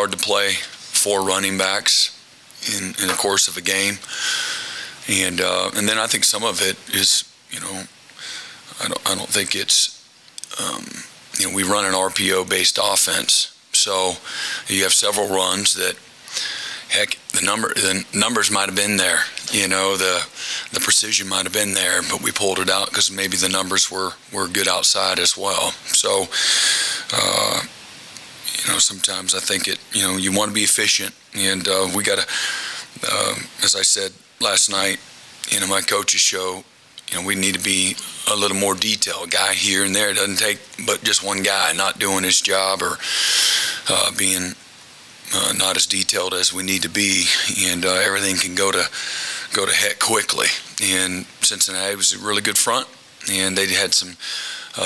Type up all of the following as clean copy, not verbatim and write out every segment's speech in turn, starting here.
hard to play 4 running backs in the course of a game. And then I think some of it is, I don't think it's, we run an RPO-based offense. So you have several runs that, heck, the numbers might have been there. The precision might have been there, but we pulled it out because maybe the numbers were good outside as well. So, sometimes I think you want to be efficient, and we got to, as I said last night, my coach's show, we need to be a little more detailed. A guy here and there, it doesn't take but just one guy not doing his job or being not as detailed as we need to be, and everything can go to heck quickly. And Cincinnati was a really good front, and they had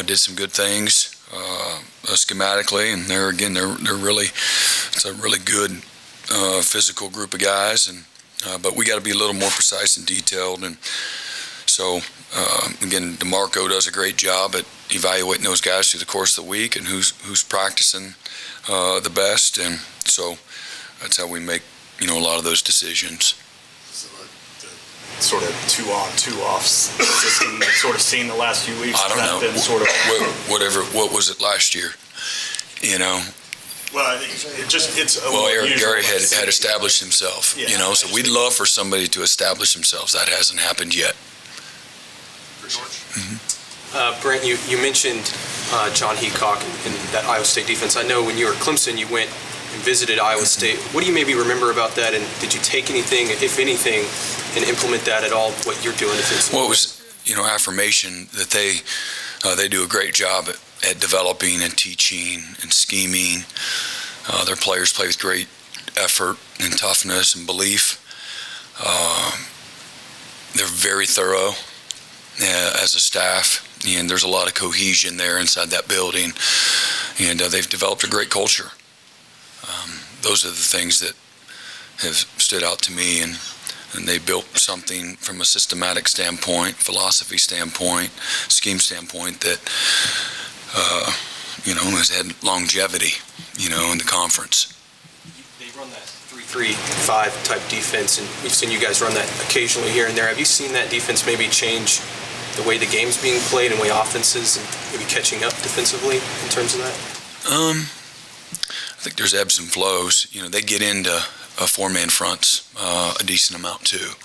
did some good things schematically, and they're really, it's a really good physical group of guys, and but we got to be a little more precise and detailed. And so again, DeMarco does a great job at evaluating those guys through the course of the week and who's practicing the best, and so that's how we make a lot of those decisions. So the sort of 2-on, 2-off system we've sort of seen the last few weeks. I don't know. Been sort of what was it last year? Well, it's well, Eric Gary had established himself. Yeah, so we'd love for somebody to establish themselves. That hasn't happened yet. Mm-hmm. Brent, you mentioned John Heacock and that Iowa State defense. I know when you were at Clemson, you went and visited Iowa State. What do you maybe remember about that, and did you take anything, if anything, and implement that at all, what you're doing defensively? Well, it was, affirmation that they do a great job at developing and teaching and scheming. Their players play with great effort and toughness and belief. They're very thorough as a staff, and there's a lot of cohesion there inside that building, and they've developed a great culture. Those are the things that have stood out to me, and they built something from a systematic standpoint, philosophy standpoint, scheme standpoint that has had longevity, in the conference. They run that 3-3-5 type defense, and we've seen you guys run that occasionally here and there. Have you seen that defense maybe change the way the game's being played and way offenses and maybe catching up defensively in terms of that? I think there's ebbs and flows. They get into four-man fronts a decent amount too,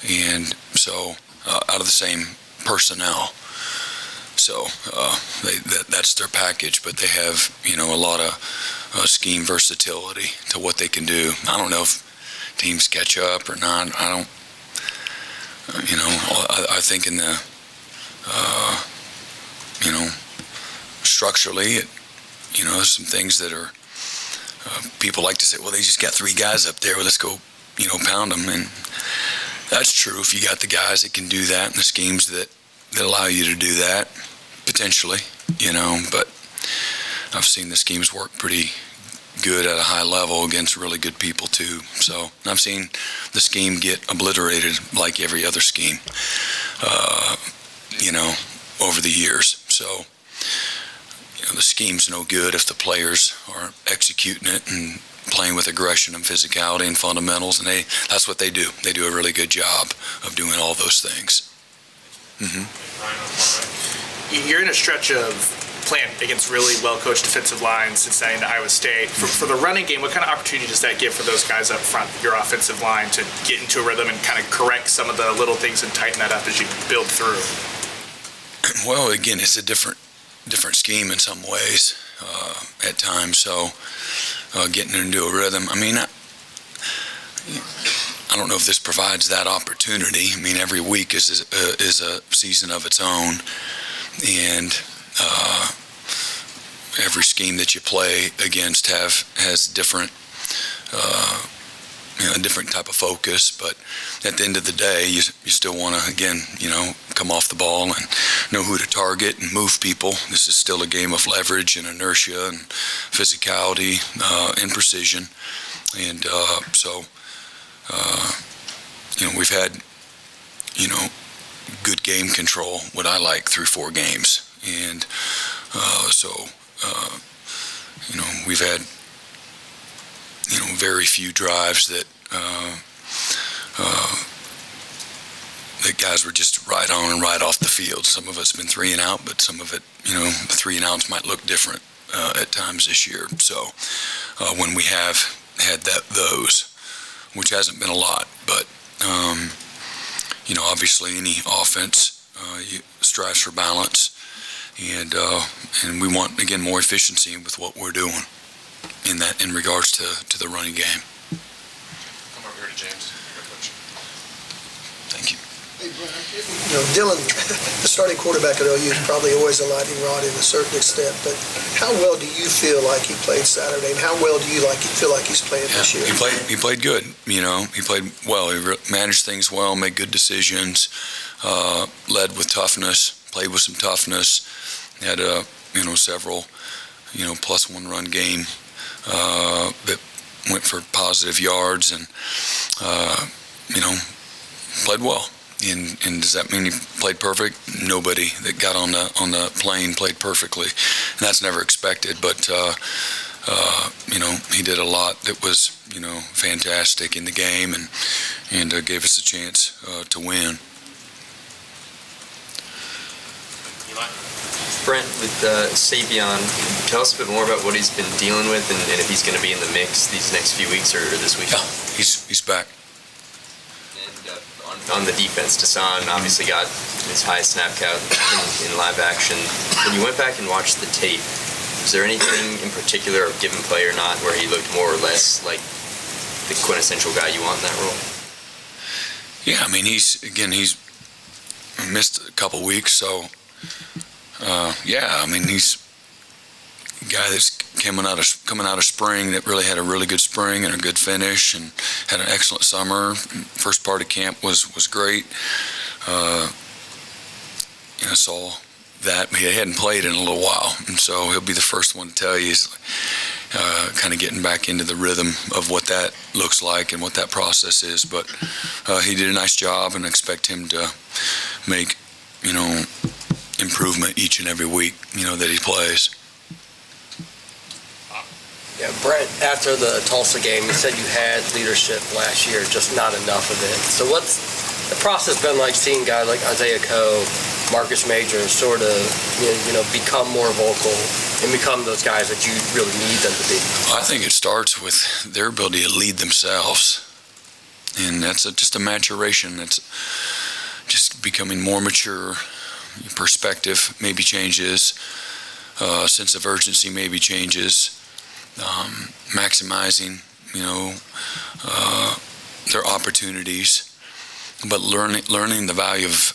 and so out of the same personnel. So that's their package, but they have a lot of scheme versatility to what they can do. I don't know if teams catch up or not. I don't. I think in the structurally, there's some things that are people like to say, well, they just got 3 guys up there. Well, let's go, pound them, and that's true if you got the guys that can do that and the schemes that allow you to do that, potentially, but I've seen the schemes work pretty good at a high level against really good people too. So I've seen the scheme get obliterated like every other scheme, over the years. So, the scheme's no good if the players are executing it and playing with aggression and physicality and fundamentals, and that's what they do. They do a really good job of doing all those things. Mm-hmm. You're in a stretch of playing against really well-coached defensive lines, Cincinnati and Iowa State. For the running game, what kind of opportunity does that give for those guys up front, your offensive line, to get into a rhythm and kind of correct some of the little things and tighten that up as you build through? Well, again, it's a different scheme in some ways at times. So getting into a rhythm. I mean, I don't know if this provides that opportunity. I mean, every week is a season of its own, and every scheme that you play against has different. A different type of focus, but at the end of the day, you still want to, again, come off the ball and know who to target and move people. This is still a game of leverage and inertia and physicality and precision. And so, we've had, good game control, what I like, through 4 games. And so, we've had very few drives that that guys were just right on and right off the field. Some of it's been 3 and out, but some of it, the 3 and outs might look different at times this year. So when we have had those, which hasn't been a lot, but obviously any offense strives for balance, and we want, again, more efficiency with what we're doing in regards to the running game. Come over here to James. Thank you. Hey, Brent, Dylan, the starting quarterback at OU is probably always a lightning rod in a certain extent, but how well do you feel like he played Saturday, and how well do you feel like he's playing this year? He played good. He played well. He managed things well, made good decisions, led with toughness, played with some toughness, had several +1 run game that went for positive yards, and played well. And does that mean he played perfect? Nobody that got on the plane played perfectly, and that's never expected. But he did a lot that was fantastic in the game, and gave us a chance to win. Brent, with Savion, tell us a bit more about what he's been dealing with, and if he's going to be in the mix these next few weeks or this week. Yeah, he's back. On the defense, Tassan obviously got his highest snap count in live action. When you went back and watched the tape, was there anything in particular, a given play or not, where he looked more or less like the quintessential guy you want in that role? Yeah, I mean, he's missed a couple weeks, so he's a guy that's coming out of spring that really had a really good spring and a good finish, and had an excellent summer. First part of camp was great. I saw that, but he hadn't played in a little while, and so he'll be the first one to tell you he's kind of getting back into the rhythm of what that looks like and what that process is. But he did a nice job, and I expect him to make improvement each and every week that he plays. Yeah, Brent, after the Tulsa game, you said you had leadership last year, just not enough of it. So what's the process been like seeing guys like Isaiah Coe, Marcus Major sort of, become more vocal and become those guys that you really need them to be? I think it starts with their ability to lead themselves, and that's just a maturation. It's just becoming more mature. Your perspective maybe changes, sense of urgency maybe changes. Maximizing, their opportunities, but learning the value of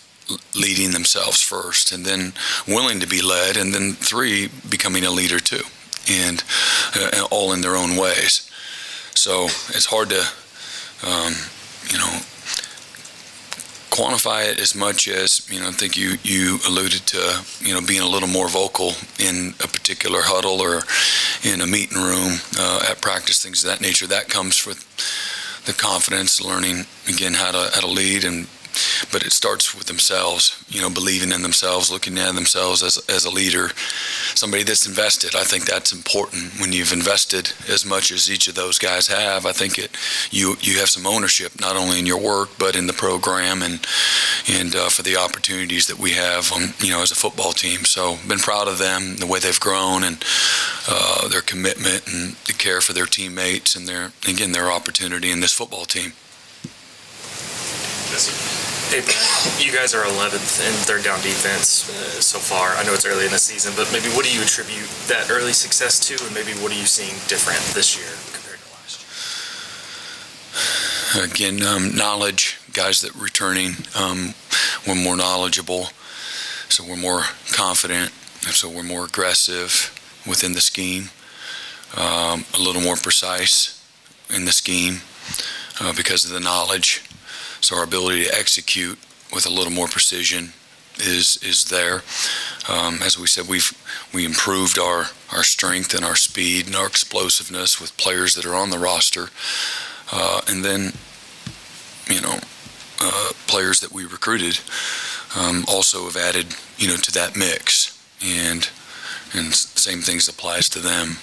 leading themselves first, and then willing to be led, and then 3, becoming a leader too, and all in their own ways. So it's hard to, quantify it as much as, I think you alluded to, being a little more vocal in a particular huddle or in a meeting room, at practice, things of that nature. That comes with the confidence, learning, again, how to lead, but it starts with themselves, believing in themselves, looking at themselves as a leader, somebody that's invested. I think that's important. When you've invested as much as each of those guys have, I think you have some ownership, not only in your work, but in the program and for the opportunities that we have on, as a football team. So been proud of them, the way they've grown, and their commitment and the care for their teammates, and their opportunity in this football team. Hey, you guys are 11th in third down defense so far. I know it's early in the season, but maybe what do you attribute that early success to, and maybe what are you seeing different this year compared to last year? Again, knowledge. Guys that returning, we're more knowledgeable, so we're more confident, and so we're more aggressive within the scheme, a little more precise in the scheme because of the knowledge. So our ability to execute with a little more precision is there. As we said, we improved our strength and our speed and our explosiveness with players that are on the roster, and then players that we recruited also have added to that mix, and same things applies to them.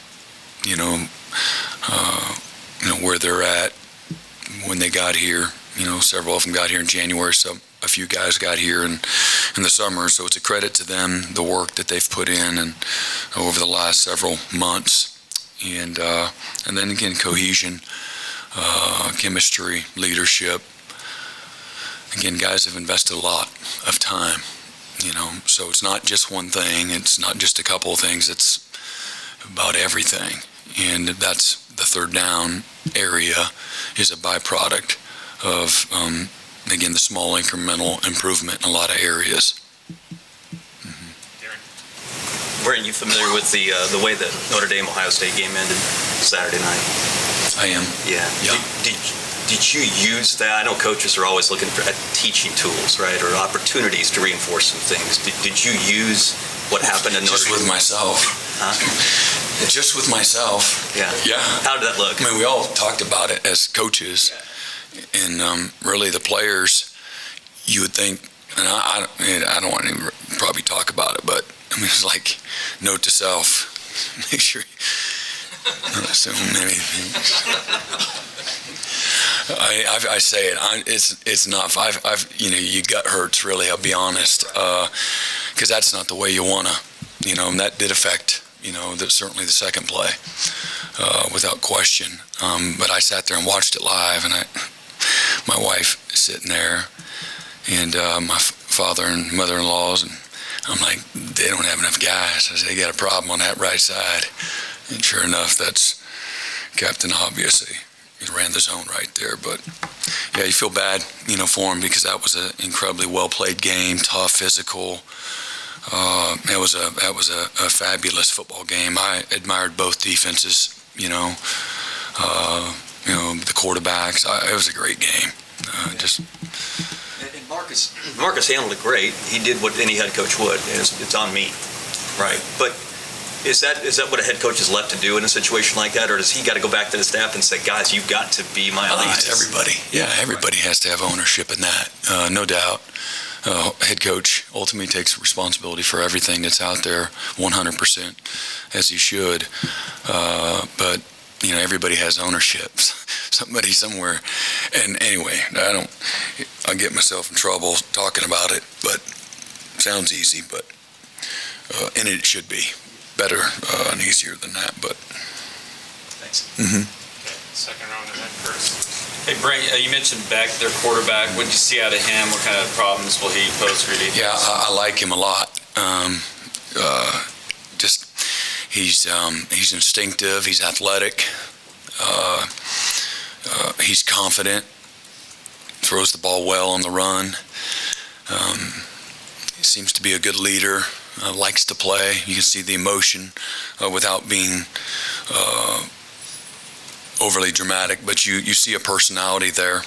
where they're at when they got here. Several of them got here in January, so a few guys got here in the summer. So it's a credit to them, the work that they've put in and over the last several months. And then again, cohesion, chemistry, leadership. Again, guys have invested a lot of time, so it's not just one thing. It's not just a couple of things. It's about everything. And that's the third down area is a byproduct of, again, the small incremental improvement in a lot of areas. Brent, you familiar with the way that Notre Dame-Ohio State game ended Saturday night? I am. Yeah. Did you use that? I know coaches are always looking at teaching tools, right, or opportunities to reinforce some things. Did you use what happened in Notre Dame? Just with myself. Huh? Just with myself. Yeah. Yeah. How did that look? I mean, we all talked about it as coaches, and really the players. You would think, and I don't want to probably talk about it, but I mean, it's like note to self: make sure you don't assume anything. I say it. It's not. Your gut hurts. Really, I'll be honest, because that's not the way you wanna. And that did affect. Certainly the second play, without question. But I sat there and watched it live, and my wife is sitting there, and my father and mother-in-laws, and I'm like, they don't have enough guys. I said, they got a problem on that right side, and sure enough, that's Captain Obvious. He ran the zone right there, but yeah, you feel bad, for him because that was an incredibly well-played game, tough, physical. That was a fabulous football game. I admired both defenses. The quarterbacks. It was a great game. And Marcus handled it great. He did what any head coach would. It's on me, right? But is that what a head coach is left to do in a situation like that, or does he got to go back to the staff and say, guys, you've got to be my eyes? I think it's everybody. Yeah, everybody has to have ownership in that, no doubt. Head coach ultimately takes responsibility for everything that's out there 100%, as he should. But everybody has ownership. Somebody somewhere. And anyway, I get myself in trouble talking about it, but it sounds easy, but and it should be better and easier than that. But thanks. Mm-hmm. Second round and then first. Hey, Brent, you mentioned Beck, their quarterback. What did you see out of him? What kind of problems will he pose for your defense? Yeah, I like him a lot. He's instinctive. He's athletic. He's confident. Throws the ball well on the run. He seems to be a good leader. Likes to play. You can see the emotion without being overly dramatic, but you see a personality there.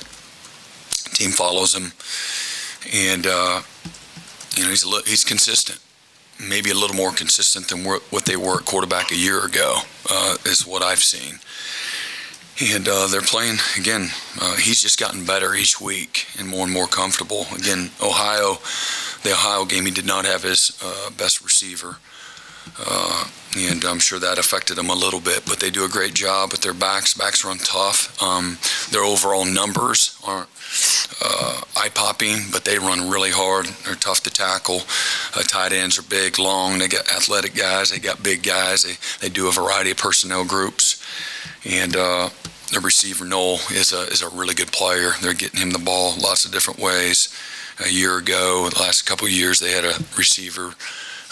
Team follows him, and he's consistent. Maybe a little more consistent than what they were at quarterback a year ago, is what I've seen. And they're playing again. He's just gotten better each week and more comfortable. Again, the Ohio game, he did not have his best receiver. And I'm sure that affected them a little bit, but they do a great job with their backs. Backs run tough. Their overall numbers aren't eye-popping, but they run really hard. They're tough to tackle. Tight ends are big, long. They got athletic guys. They got big guys. They do a variety of personnel groups. And the receiver, Noel, is a really good player. They're getting him the ball lots of different ways. A year ago, the last couple of years, they had a receiver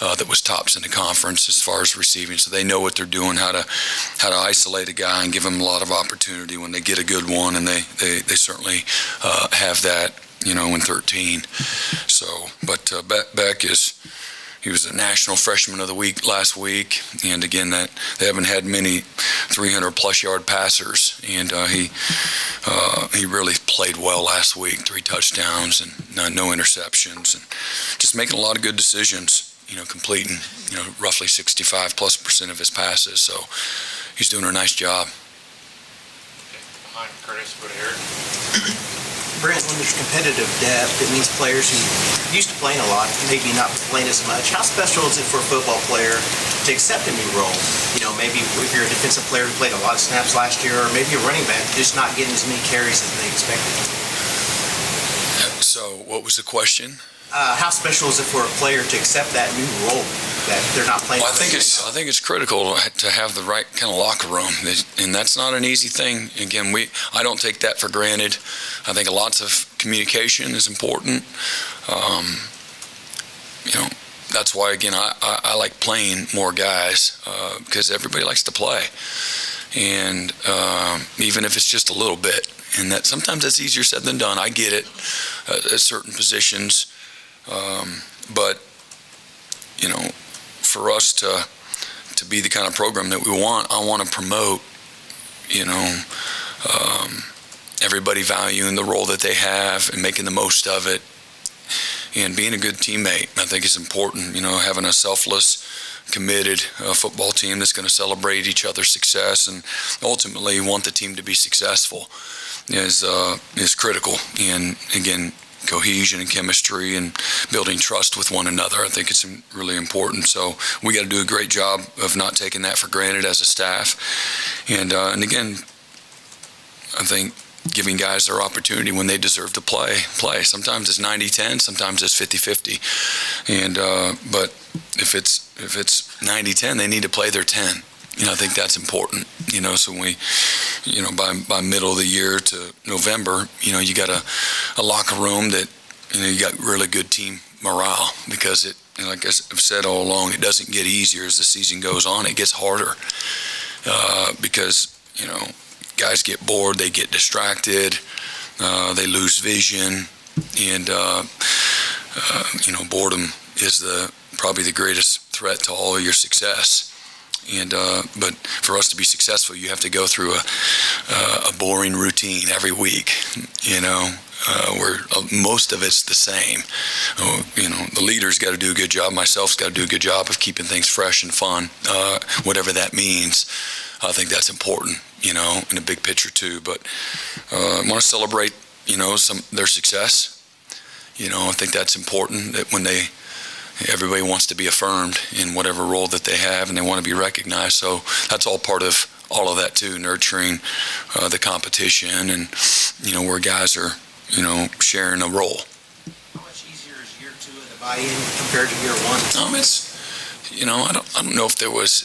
that was tops in the conference as far as receiving. So they know what they're doing, how to isolate a guy and give him a lot of opportunity when they get a good one, and they certainly have that, in 13. So, but Beck he was a National Freshman of the Week last week, and again, that they haven't had many 300-plus yard passers, and he really played well last week. 3 touchdowns and no interceptions, and just making a lot of good decisions. Completing, roughly 65+% of his passes. So he's doing a nice job. Okay. Behind Curtis, go to Eric. Brent, when there's competitive depth, it means players who are used to playing a lot, maybe not playing as much. How special is it for a football player to accept a new role? You know, maybe if you're a defensive player who played a lot of snaps last year, or maybe a running back just not getting as many carries as they expected. So what was the question? How special is it for a player to accept that new role that they're not playing? Well, I think it's critical to have the right kind of locker room, and that's not an easy thing. Again, I don't take that for granted. I think lots of communication is important. That's why, again, I like playing more guys because everybody likes to play, and even if it's just a little bit, and that sometimes that's easier said than done. I get it at certain positions. But for us to be the kind of program that we want, I want to promote, everybody valuing the role that they have and making the most of it and being a good teammate. I think it's important, having a selfless, committed football team that's going to celebrate each other's success and ultimately want the team to be successful is critical. And again, cohesion and chemistry and building trust with one another, I think it's really important. So we got to do a great job of not taking that for granted as a staff. And again, I think giving guys their opportunity when they deserve to play. Sometimes it's 90-10, sometimes it's 50-50. And but if it's 90-10, they need to play their 10. I think that's important. So we, by middle of the year to November, you got a locker room that, you got really good team morale because it, like I've said all along, it doesn't get easier as the season goes on. It gets harder because, guys get bored, they get distracted, they lose vision, and, boredom is probably the greatest threat to all of your success. And but for us to be successful, you have to go through a boring routine every week, where most of it's the same. The leader's got to do a good job. Myself's got to do a good job of keeping things fresh and fun, whatever that means. I think that's important, in a big picture too. But I want to celebrate, their success. I think that's important that when everybody wants to be affirmed in whatever role that they have, and they want to be recognized. So that's all part of all of that too, nurturing the competition and, where guys are, sharing a role. How much easier is year 2 of the buy-in compared to year 1? It's, I don't know if there was,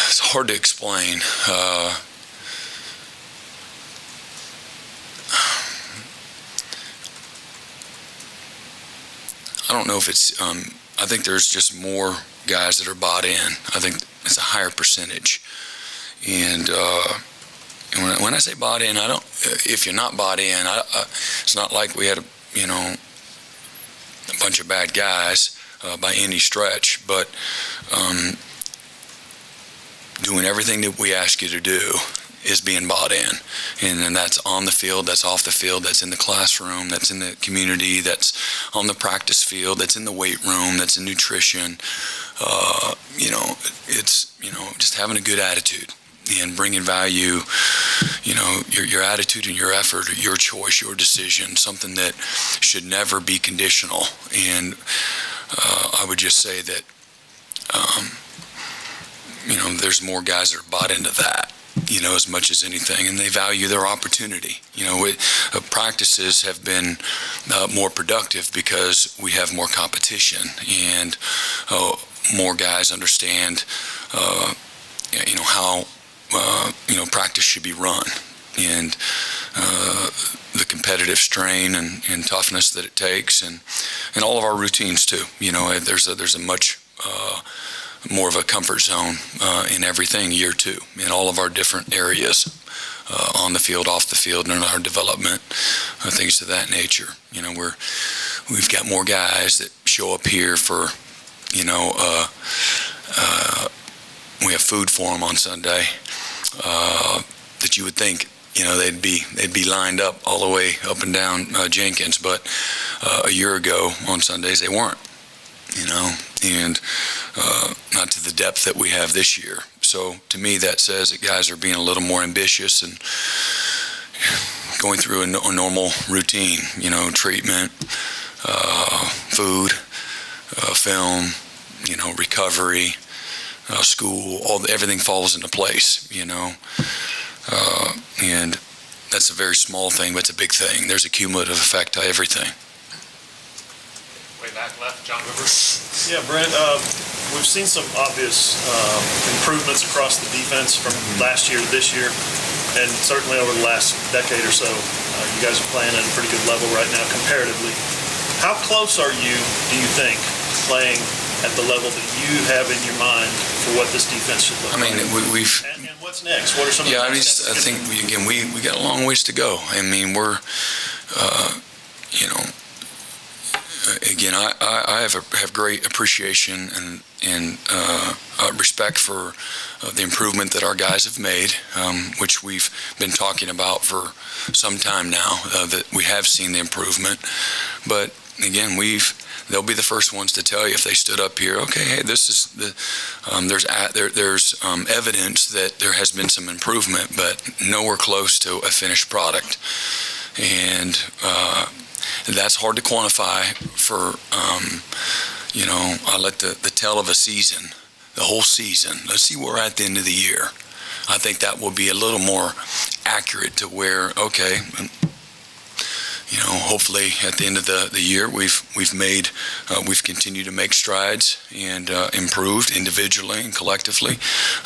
it's hard to explain. I don't know if it's, I think there's just more guys that are bought in. I think it's a higher percentage. And when I say bought in, if you're not bought in, it's not like we had a bunch of bad guys by any stretch, but doing everything that we ask you to do is being bought in. And then that's on the field, that's off the field, that's in the classroom, that's in the community, that's on the practice field, that's in the weight room, that's in nutrition. It's, just having a good attitude and bringing value, your attitude and your effort, your choice, your decision, something that should never be conditional. And I would just say that, there's more guys that are bought into that, as much as anything, and they value their opportunity. Practices have been more productive because we have more competition, and more guys understand, how, practice should be run, and the competitive strain and toughness that it takes, and all of our routines too. There's a much more of a comfort zone in everything year 2 in all of our different areas, on the field, off the field, and in our development, things of that nature. We've got more guys that show up here for, we have food for them on Sunday that you would think, they'd be lined up all the way up and down Jenkins, but a year ago on Sundays they weren't. And not to the depth that we have this year. So to me, that says that guys are being a little more ambitious and going through a normal routine, treatment, food, film, recovery, school, everything falls into place, and that's a very small thing, but it's a big thing. There's a cumulative effect to everything. Way back left, John Hoover. Yeah, Brent, we've seen some obvious improvements across the defense from last year to this year, and certainly over the last decade or so. You guys are playing at a pretty good level right now comparatively. How close are you, do you think, playing at the level that you have in your mind for what this defense should look like? We've... And what's next? What are some of the next steps? I think, we got a long ways to go. We're, again, I have great appreciation and respect for the improvement that our guys have made, which we've been talking about for some time now, that we have seen the improvement. But again, they'll be the first ones to tell you if they stood up here, okay, hey, this is there's evidence that there has been some improvement, but nowhere close to a finished product. And that's hard to quantify for, I let the tell of a season, the whole season. Let's see where we're at the end of the year. I think that will be a little more accurate to where, okay, hopefully at the end of the year we've continued to make strides and improved individually and collectively.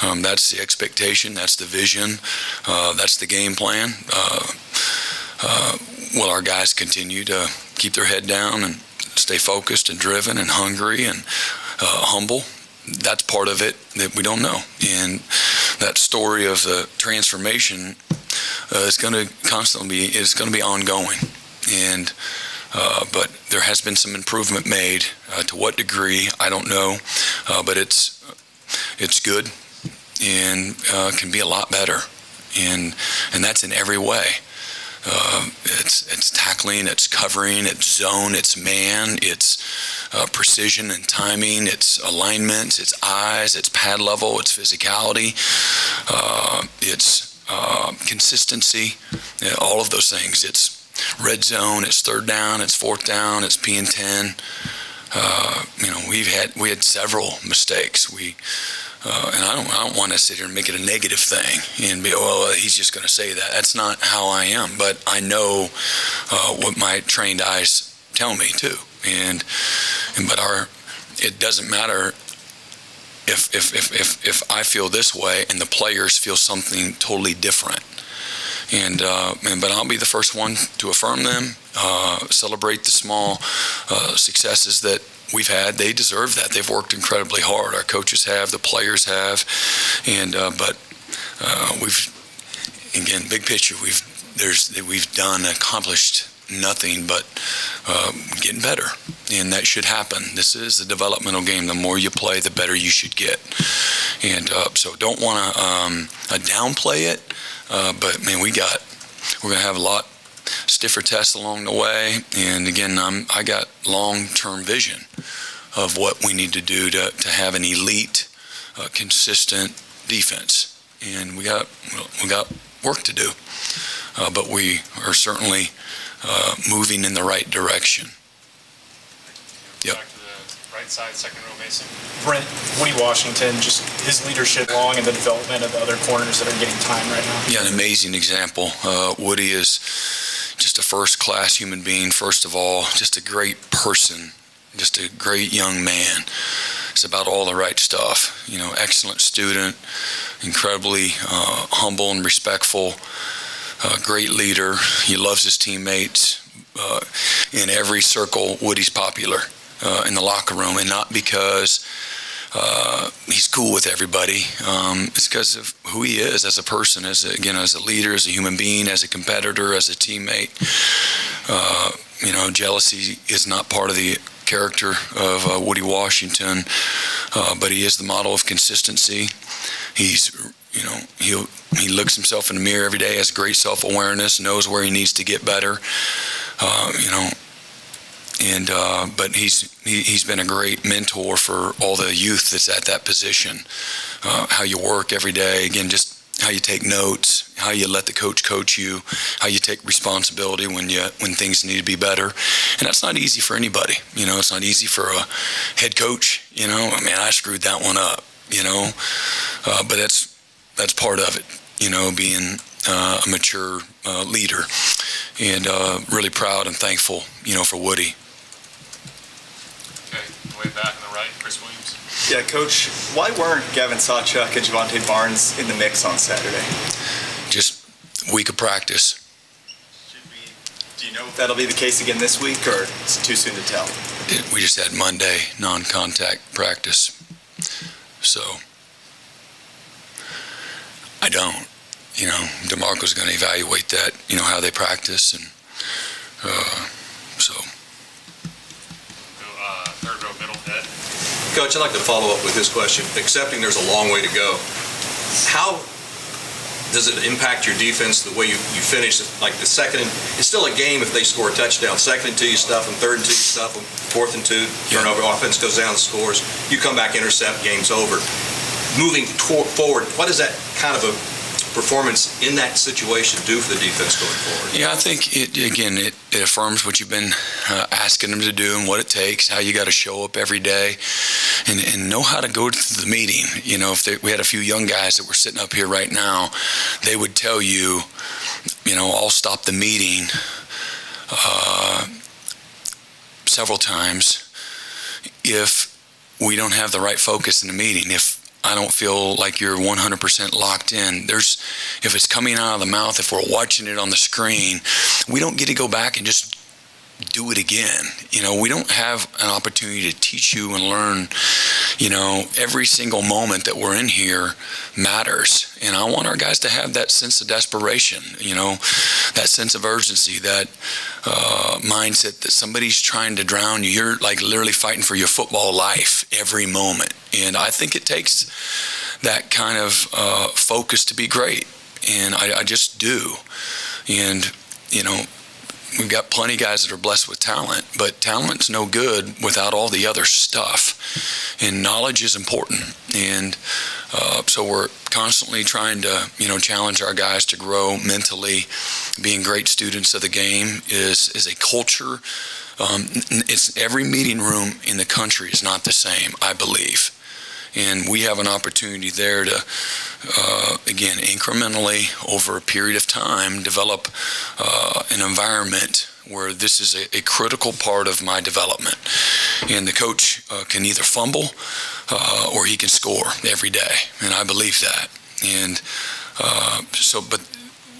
That's the expectation. That's the vision. That's the game plan. Will our guys continue to keep their head down and stay focused and driven and hungry and humble? That's part of it that we don't know. And that story of the transformation is going to constantly be ongoing. And but there has been some improvement made. To what degree, I don't know. But it's good and can be a lot better. And that's in every way. It's tackling, it's covering, it's zone, it's man, it's precision and timing, it's alignments, it's eyes, it's pad level, it's physicality, it's consistency, all of those things. It's red zone, it's third down, it's fourth down, it's P and 10. We had several mistakes. And I don't want to sit here and make it a negative thing and be, he's just going to say that. That's not how I am. But I know what my trained eyes tell me too. But it doesn't matter if I feel this way and the players feel something totally different. But I'll be the first one to affirm them, celebrate the small successes that we've had. They deserve that. They've worked incredibly hard. Our coaches have, the players have, but we've, again, big picture, we've accomplished nothing but getting better, and that should happen. This is a developmental game. The more you play, the better you should get, and so don't want to downplay it. But man, we're going to have a lot stiffer tests along the way, and again, I got long-term vision of what we need to do to have an elite, consistent defense, and we got work to do, but we are certainly moving in the right direction. Yep. Back to the right side, second row, Mason. Brent, Woody Washington, just his leadership along in the development of the other corners that are getting time right now. Yeah, an amazing example. Woody is just a first-class human being, first of all, just a great person, just a great young man. It's about all the right stuff. Excellent student, incredibly humble and respectful, great leader. He loves his teammates. In every circle, Woody's popular in the locker room, and not because he's cool with everybody. It's because of who he is as a person, as a leader, as a human being, as a competitor, as a teammate. Jealousy is not part of the character of Woody Washington, but he is the model of consistency. He looks himself in the mirror every day, has great self-awareness, knows where he needs to get better. But he's been a great mentor for all the youth that's at that position. How you work every day, again, just how you take notes, how you let the coach you, how you take responsibility when things need to be better. And that's not easy for anybody. It's not easy for a head coach. I screwed that one up, but that's part of it, being a mature leader, and really proud and thankful, for Woody. Okay, way back on the right, Chris Williams. Yeah, Coach, why weren't Gavin Sawchuk and Javante Barnes in the mix on Saturday? Just week of practice. Do you know if that'll be the case again this week, or it's too soon to tell? We just had Monday non-contact practice. So I don't. DeMarco's going to evaluate that, how they practice. And so. Third row middle, Ed. Coach, I'd like to follow up with this question. Accepting there's a long way to go, how does it impact your defense the way you finish? Like the second, it's still a game if they score a touchdown. Second and 2, you stuff them. Third and 2, you stuff them. Fourth and 2, turnover, offense goes down and scores. You come back, intercept, game's over. Moving forward, what does that kind of a performance in that situation do for the defense going forward? Yeah, I think it affirms what you've been asking them to do and what it takes, how you got to show up every day and know how to go to the meeting. If we had a few young guys that were sitting up here right now, they would tell you, I'll stop the meeting several times if we don't have the right focus in the meeting. If I don't feel like you're 100% locked in. If it's coming out of the mouth, if we're watching it on the screen, we don't get to go back and just do it again. We don't have an opportunity to teach you and learn. Every single moment that we're in here matters. And I want our guys to have that sense of desperation, that sense of urgency, that mindset that somebody's trying to drown you. You're like literally fighting for your football life every moment. And I think it takes that kind of focus to be great. And I just do. And, we've got plenty of guys that are blessed with talent, but talent's no good without all the other stuff. And knowledge is important. And so we're constantly trying to, challenge our guys to grow mentally. Being great students of the game is a culture. It's every meeting room in the country is not the same, I believe. And we have an opportunity there to, again, incrementally over a period of time, develop an environment where this is a critical part of my development. And the coach can either fumble or he can score every day. And I believe that. And but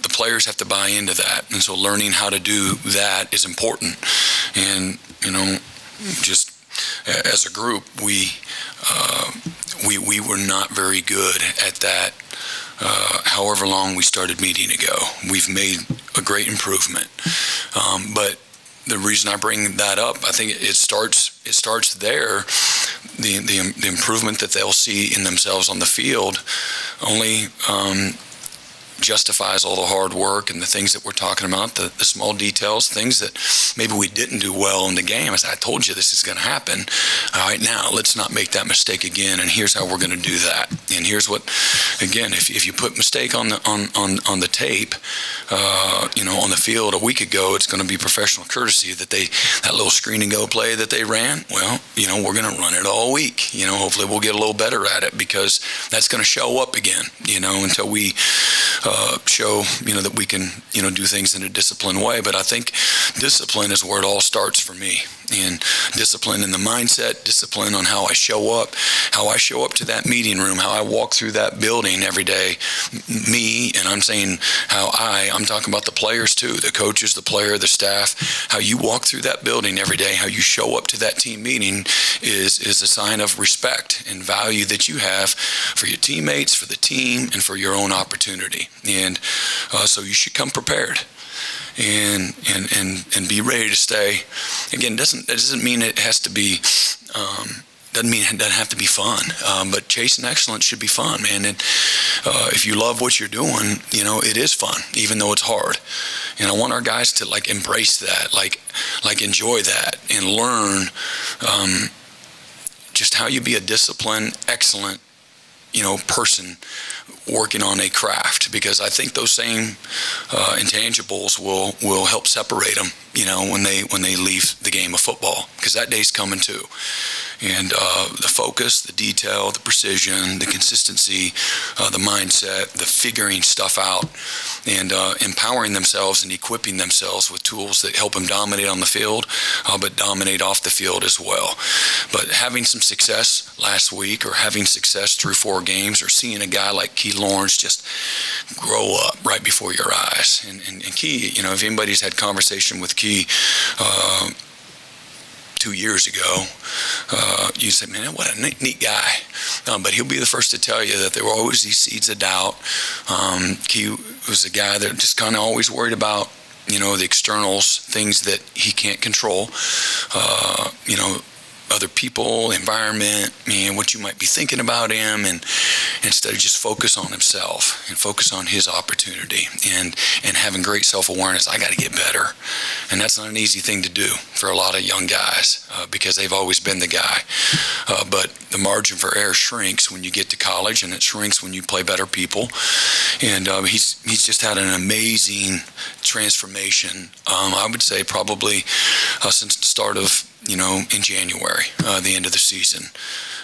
the players have to buy into that. And so learning how to do that is important. And, just as a group, we were not very good at that. However long we started meeting ago, we've made a great improvement. But the reason I bring that up, I think it starts there. The improvement that they'll see in themselves on the field only justifies all the hard work and the things that we're talking about, the small details, things that maybe we didn't do well in the game. I told you this is going to happen. All right, now let's not make that mistake again, and here's how we're going to do that. And here's what, again, if you put mistake on the tape, on the field a week ago, it's going to be professional courtesy that little screen and go play that they ran. Well, we're going to run it all week. Hopefully we'll get a little better at it, because that's going to show up again, until we show, that we can, do things in a disciplined way. But I think discipline is where it all starts for me. And discipline in the mindset, discipline on how I show up to that meeting room, how I walk through that building every day. Me, and I'm saying I'm talking about the players too, the coaches, the player, the staff, how you walk through that building every day, how you show up to that team meeting is a sign of respect and value that you have for your teammates, for the team, and for your own opportunity. And so you should come prepared and be ready to stay. Again, that doesn't mean it has to be doesn't mean it doesn't have to be fun, but chasing excellence should be fun, man. And if you love what you're doing, it is fun, even though it's hard. And I want our guys to embrace that, enjoy that, and learn just how you be a disciplined, excellent, person working on a craft, because I think those same intangibles will help separate them, when they leave the game of football, because that day's coming too. And the focus, the detail, the precision, the consistency, the mindset, the figuring stuff out, and empowering themselves and equipping themselves with tools that help them dominate on the field, but dominate off the field as well. But having some success last week, or having success through 4 games, or seeing a guy like Key Lawrence just grow up right before your eyes. And Key, if anybody's had conversation with Key 2 years ago, you say, man, what a neat guy. But he'll be the first to tell you that there were always these seeds of doubt. Key was a guy that just kind of always worried about, the externals, things that he can't control, other people, environment, what you might be thinking about him, and instead of just focus on himself and focus on his opportunity and having great self-awareness. I got to get better. And that's not an easy thing to do for a lot of young guys because they've always been the guy. But the margin for error shrinks when you get to college, and it shrinks when you play better people. And he's just had an amazing transformation, I would say probably since the start of, in January, the end of the season.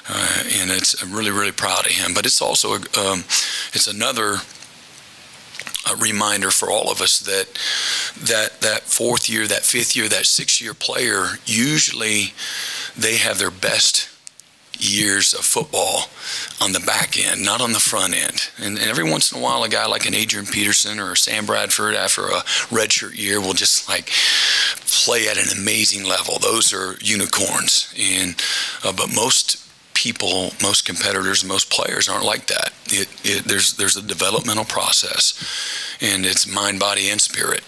And it's, I'm really, really proud of him. But it's also, it's another reminder for all of us that fourth year, that fifth year, that 6-year player, usually they have their best years of football on the back end, not on the front end. And every once in a while, a guy like an Adrian Peterson or a Sam Bradford after a redshirt year will just play at an amazing level. Those are unicorns. And but most people, most competitors, most players aren't like that. There's a developmental process, and it's mind, body, and spirit.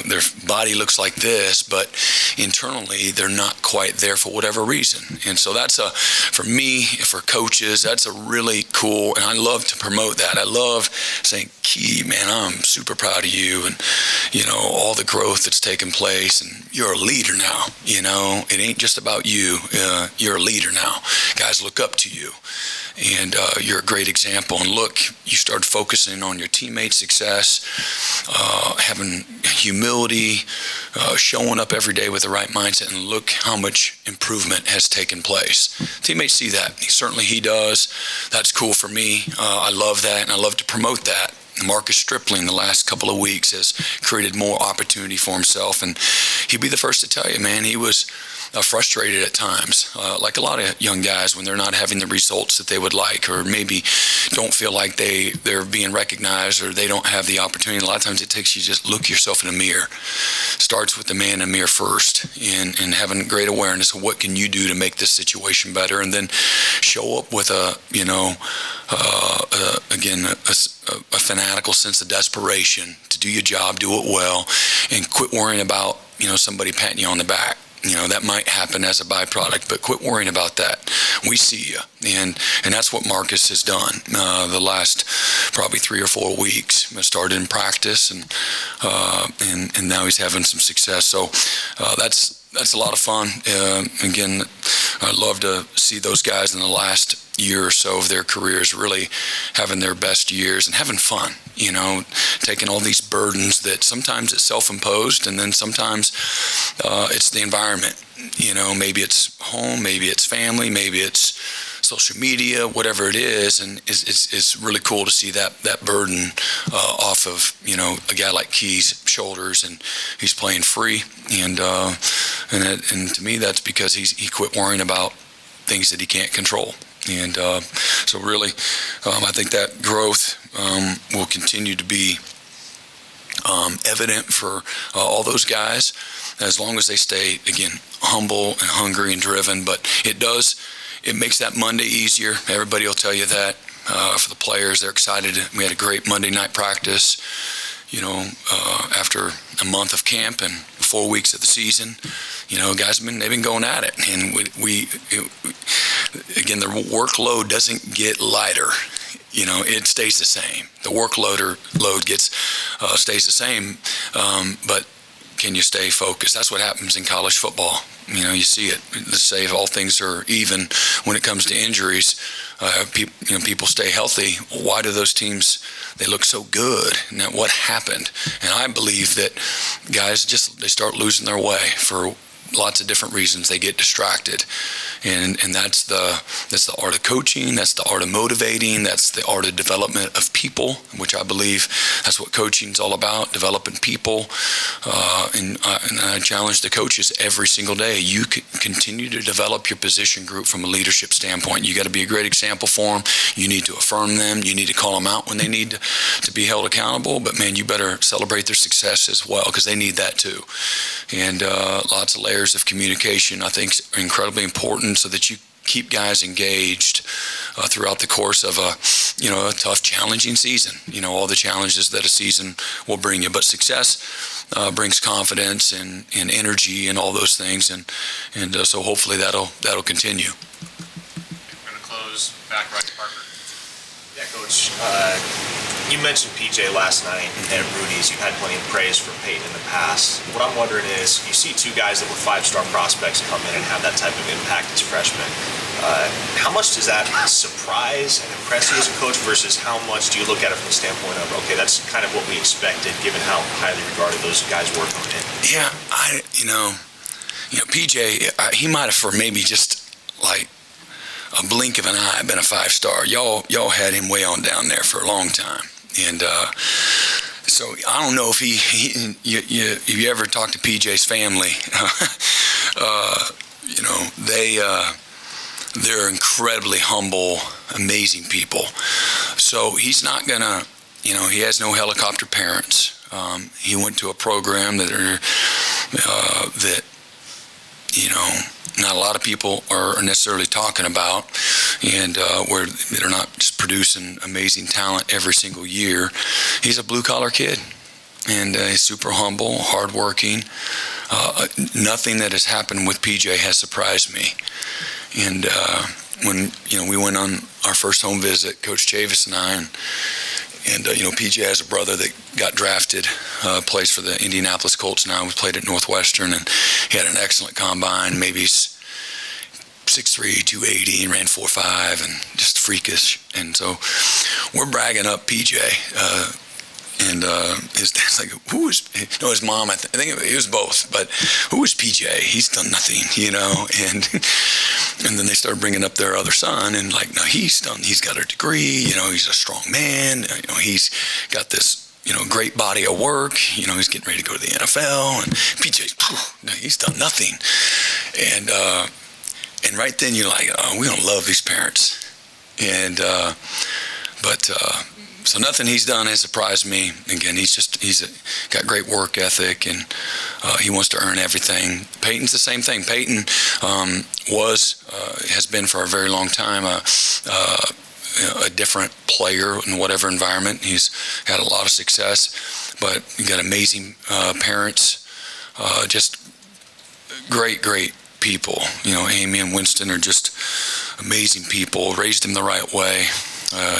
Their body looks like this, but internally they're not quite there for whatever reason. And so that's for me, for coaches, that's a really cool, and I love to promote that. I love saying, Key, man, I'm super proud of you, and all the growth that's taken place, and you're a leader now. It ain't just about you. You're a leader now. Guys look up to you. And you're a great example. And look, you start focusing on your teammates' success, having humility, showing up every day with the right mindset, and look how much improvement has taken place. Teammates see that. Certainly he does. That's cool for me. I love that, and I love to promote that. Marcus Stripling the last couple of weeks has created more opportunity for himself, and he'd be the first to tell you, man, he was frustrated at times, like a lot of young guys when they're not having the results that they would like, or maybe don't feel like they're being recognized, or they don't have the opportunity. A lot of times it takes you just look yourself in a mirror. Starts with the man in the mirror first, and having great awareness of what can you do to make this situation better, and then show up with a fanatical sense of desperation to do your job, do it well, and quit worrying about somebody patting you on the back. That might happen as a byproduct, but quit worrying about that. We see you. And that's what Marcus has done the last probably 3 or 4 weeks. Started in practice, and now he's having some success. So that's a lot of fun. Again, I'd love to see those guys in the last year or so of their careers really having their best years and having fun, taking all these burdens that sometimes it's self-imposed, and then sometimes it's the environment. Maybe it's home, maybe it's family, maybe it's social media, whatever it is, and it's really cool to see that burden off of a guy like Key's shoulders, and he's playing free, and to me that's because he quit worrying about things that he can't control. And so really, I think that growth will continue to be evident for all those guys, as long as they stay, again, humble and hungry and driven. But it makes that Monday easier. Everybody will tell you that. For the players, they're excited. We had a great Monday night practice, after a month of camp and 4 weeks of the season. Guys they've been going at it, and again, the workload doesn't get lighter. It stays the same. The workload stays the same, but can you stay focused? That's what happens in college football. You know, you see it. Let's say if all things are even when it comes to injuries, people stay healthy. Why do those teams, they look so good? Now, what happened? And I believe that guys they start losing their way for lots of different reasons. They get distracted, and that's the art of coaching. That's the art of motivating. That's the art of development of people, which I believe that's what coaching is all about: developing people. And I challenge the coaches every single day. You can continue to develop your position group from a leadership standpoint. You got to be a great example for them. You need to affirm them. You need to call them out when they need to be held accountable. But man, you better celebrate their success as well, because they need that too. And lots of layers of communication, I think, is incredibly important, so that you keep guys engaged throughout the course of a tough, challenging season. All the challenges that a season will bring you, but success brings confidence and energy and all those things, and so hopefully that'll continue. We're going to close back right to Parker. Yeah, Coach. You mentioned PJ last night at Rudy's. You've had plenty of praise for Peyton in the past. What I'm wondering is, you see two guys that were five-star prospects come in and have that type of impact as freshmen. How much does that surprise and impress you as a coach, versus how much do you look at it from the standpoint of, okay, that's kind of what we expected given how highly regarded those guys were coming in? Yeah, PJ, he might have, for maybe just like a blink of an eye, been a five-star. Y'all had him way on down there for a long time. And so I don't know if you ever talked to PJ's family. They're incredibly humble, amazing people. So he's not gonna, he has no helicopter parents. He went to a program that not a lot of people are necessarily talking about, and where they're not just producing amazing talent every single year. He's a blue-collar kid, and he's super humble, hardworking. Nothing that has happened with PJ has surprised me. And when we went on our first home visit, Coach Chavis and I, and PJ has a brother that got drafted, plays for the Indianapolis Colts now. We played at Northwestern, and he had an excellent combine. Maybe he's 6'3", 280, and ran 4.5, and just freakish. And so we're bragging up PJ. And his dad's like, who is, his mom, I think it was both, but who is PJ? He's done nothing, and then they started bringing up their other son, and like, no, he's got a degree, he's a strong man, he's got this, great body of work, he's getting ready to go to the NFL, and PJ, he's done nothing. And right then you're like, oh, we don't love these parents. And, so nothing he's done has surprised me. Again, he's got great work ethic, and he wants to earn everything. Peyton's the same thing. Peyton has been for a very long time a different player in whatever environment. He's had a lot of success, but he got amazing parents, just great people. Amy and Winston are just amazing people. Raised him the right way.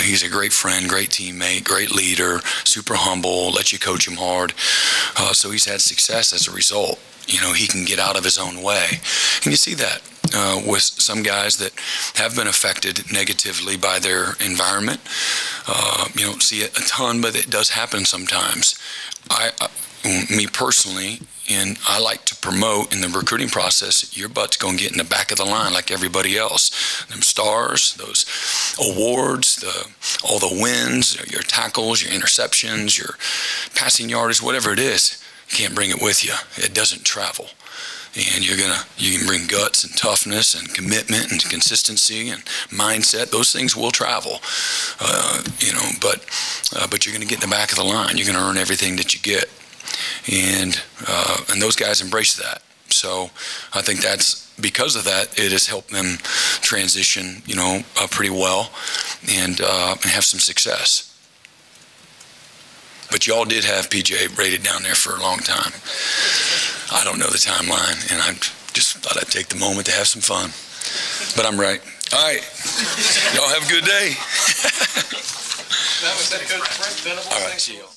He's a great friend, great teammate, great leader, super humble, lets you coach him hard. So he's had success as a result. He can get out of his own way. And you see that with some guys that have been affected negatively by their environment. You don't see it a ton, but it does happen sometimes. Me personally, and I like to promote in the recruiting process, your butt's going to get in the back of the line like everybody else. Them stars, those awards, all the wins, your tackles, your interceptions, your passing yardage, whatever it is, you can't bring it with you. It doesn't travel. And you can bring guts and toughness and commitment and consistency and mindset. Those things will travel, but you're going to get in the back of the line. You're going to earn everything that you get. And those guys embrace that. So I think that's because of that, it has helped them transition, pretty well and have some success. But y'all did have PJ rated down there for a long time. I don't know the timeline, and I just thought I'd take the moment to have some fun. But I'm right. All right. Y'all have a good day. That was Coach Brent Venables. All right, see y'all.